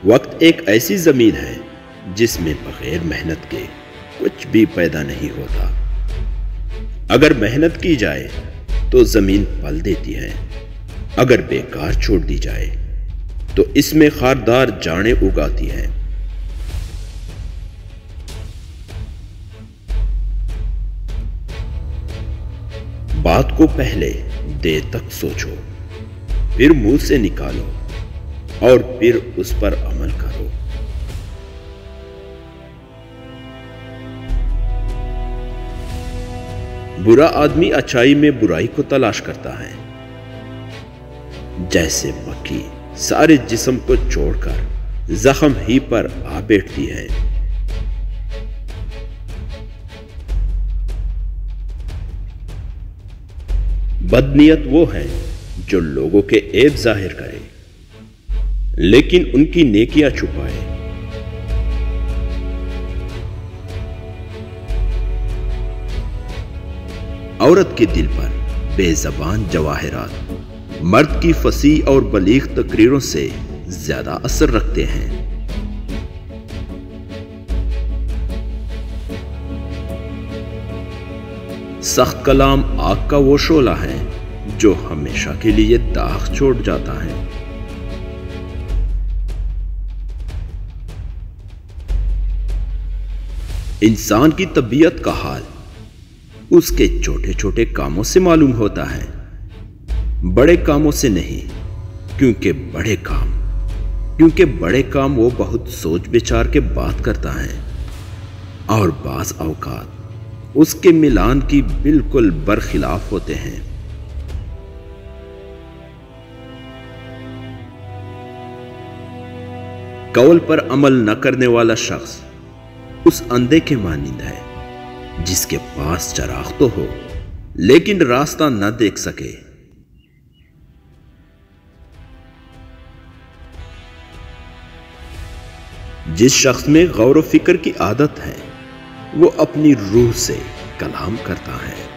وقت ایک ایسی زمین ہے جس میں بغیر محنت کے کچھ بھی پیدا نہیں ہوتا۔ اگر محنت کی جائے تو زمین پل دیتی ہے، اگر بیکار چھوڑ دی جائے تو اس میں خاردار جاڑیں اگاتی ہیں۔ بات کو پہلے دیر تک سوچو، پھر منہ سے نکالو اور پھر اس پر عمل کرو۔ برا آدمی اچھائی میں برائی کو تلاش کرتا ہے، جیسے مکھی سارے جسم کو چھوڑ کر زخم ہی پر آ بیٹھتی ہے۔ بدنیت وہ ہے جو لوگوں کے عیب ظاہر کرے لیکن ان کی نیکیاں چھپائے۔ عورت کے دل پر بے زبان جواہرات مرد کی فصیح اور بلیغ تقریروں سے زیادہ اثر رکھتے ہیں۔ سخت کلام آگ کا وہ شعلہ ہے جو ہمیشہ کے لیے داغ چھوڑ جاتا ہے۔ انسان کی طبیعت کا حال اس کے چھوٹے چھوٹے کاموں سے معلوم ہوتا ہے، بڑے کاموں سے نہیں، کیونکہ بڑے کام وہ بہت سوچ بچار کے بات کرتا ہے اور بعض اوقات اس کے ملان کی بالکل برخلاف ہوتے ہیں۔ قول پر عمل نہ کرنے والا شخص اس اندھے کے مانند ہے جس کے پاس چراغ تو ہو لیکن راستہ نہ دیکھ سکے۔ جس شخص میں غور و فکر کی عادت ہے وہ اپنی روح سے کلام کرتا ہے۔